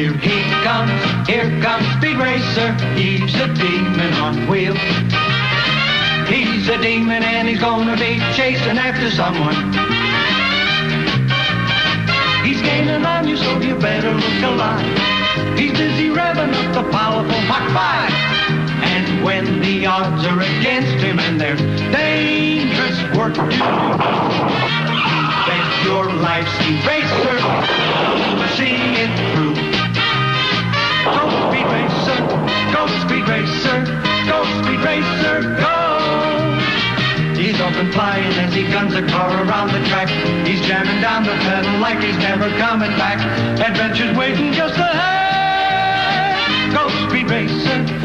Here comes Speed Racer. He's a demon on wheels. He's a demon and he's gonna be chasing after someone. He's gaining on you, so you better look alive. He's busy revving up the powerful Mach 5. And when the odds are against him and there's dangerous work to do, bet your life, Speed Racer, you'll see it through. Go Speed Racer, go Speed Racer, go Speed Racer, go! He's up and flying as he guns a car around the track. He's jamming down the pedal like he's never coming back. Adventure's waiting just ahead. Go Speed Racer.